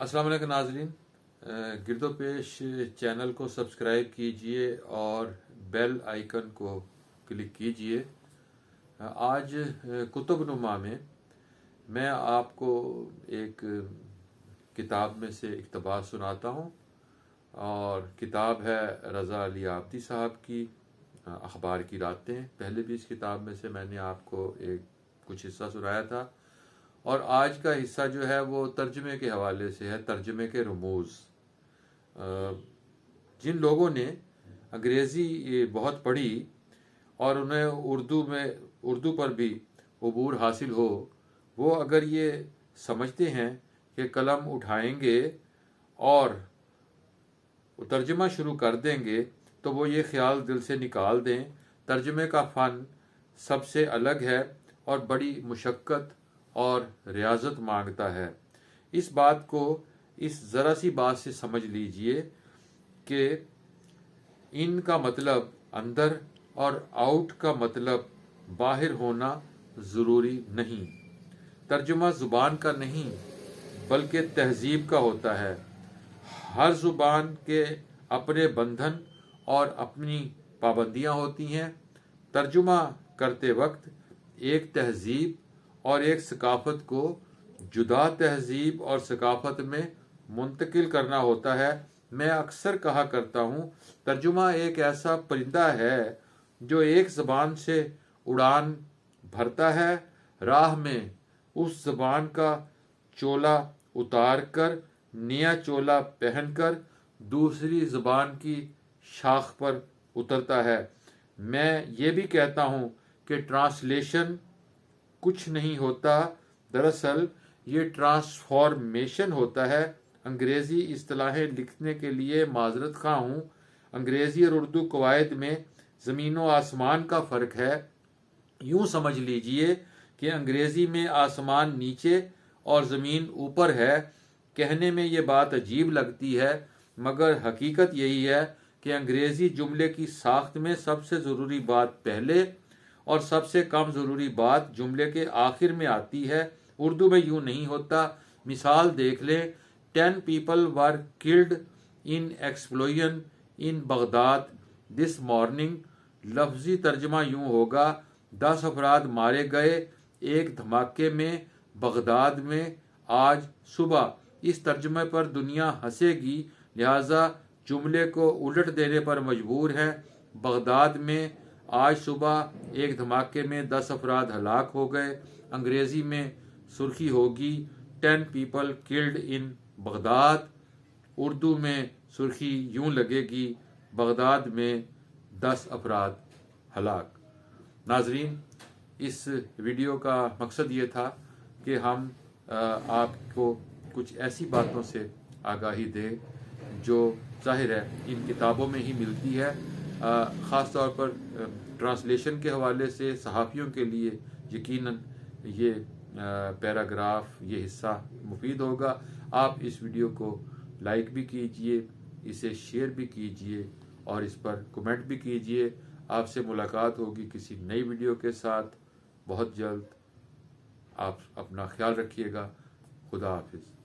अस्सलाम वालेकुम नाजरीन, गिरदो पेश चैनल को सब्सक्राइब कीजिए और बेल आइकन को क्लिक कीजिए। आज कुतुबनुमा में मैं आपको एक किताब में से इक़्तिबास सुनाता हूँ और किताब है रज़ा अली आब्दी साहब की अखबार की रातें। पहले भी इस किताब में से मैंने आपको कुछ हिस्सा सुनाया था और आज का हिस्सा जो है वो तर्जमे के हवाले से है, तर्जमे के रमूज़। जिन लोगों ने अंग्रेज़ी बहुत पढ़ी और उन्हें उर्दू पर भी अबूर हासिल हो, वो अगर ये समझते हैं कि कलम उठाएंगे और तर्जमा शुरू कर देंगे तो वो ये ख्याल दिल से निकाल दें। तर्जमे का फ़न सबसे अलग है और बड़ी मुशक्क़त और रियाजत मांगता है। इस बात को इस ज़रा सी बात से समझ लीजिए कि इन का मतलब अंदर और आउट का मतलब बाहर होना ज़रूरी नहीं। तर्जुमा ज़ुबान का नहीं बल्कि तहजीब का होता है। हर ज़ुबान के अपने बंधन और अपनी पाबंदियाँ होती हैं। तर्जुमा करते वक्त एक तहजीब और एक सकाफत को जुदा तहजीब और सकाफत में मुंतकिल करना होता है। मैं अक्सर कहा करता हूँ, तर्जुमा एक ऐसा परिंदा है जो एक ज़बान से उड़ान भरता है, राह में उस ज़बान का चोला उतार कर नया चोला पहनकर दूसरी ज़बान की शाख पर उतरता है। मैं ये भी कहता हूँ कि ट्रांसलेशन कुछ नहीं होता, दरअसल ये ट्रांसफॉर्मेशन होता है। अंग्रेज़ी इस्तिलाहें लिखने के लिए माजरत खा हूँ। अंग्रेज़ी और उर्दू कवायद में ज़मीन व आसमान का फ़र्क है। यूँ समझ लीजिए कि अंग्रेज़ी में आसमान नीचे और ज़मीन ऊपर है। कहने में ये बात अजीब लगती है, मगर हकीकत यही है कि अंग्रेज़ी जुमले की साख्त में सबसे ज़रूरी बात पहले और सबसे कम ज़रूरी बात जुमले के आखिर में आती है। उर्दू में यूँ नहीं होता। मिसाल देख लें, 10 people were killed in explosion in Baghdad this morning. लफ्ज़ी तर्जमा यूँ होगा, 10 अफराद मारे गए एक धमाके में बगदाद में आज सुबह। इस तर्जमे पर दुनिया हंसेगी, लिहाजा जुमले को उलट देने पर मजबूर है। बगदाद में आज सुबह एक धमाके में 10 अफराद हलाक हो गए। अंग्रेज़ी में सुर्खी होगी 10 people killed in Baghdad. Urdu में सुर्खी यूं लगेगी, बगदाद में 10 अफराद हलाक। नाजरीन, इस वीडियो का मकसद ये था कि हम आपको कुछ ऐसी बातों से आगाही दें जो ज़ाहिर है इन किताबों में ही मिलती है। ख़ास तौर पर ट्रांसलेशन के हवाले से सहाफ़ियों के लिए यकीनन ये पैराग्राफ, ये हिस्सा मुफीद होगा। आप इस वीडियो को लाइक भी कीजिए, इसे शेयर भी कीजिए और इस पर कमेंट भी कीजिए। आपसे मुलाकात होगी किसी नई वीडियो के साथ बहुत जल्द। आप अपना ख्याल रखिएगा। खुदा हाफिज़।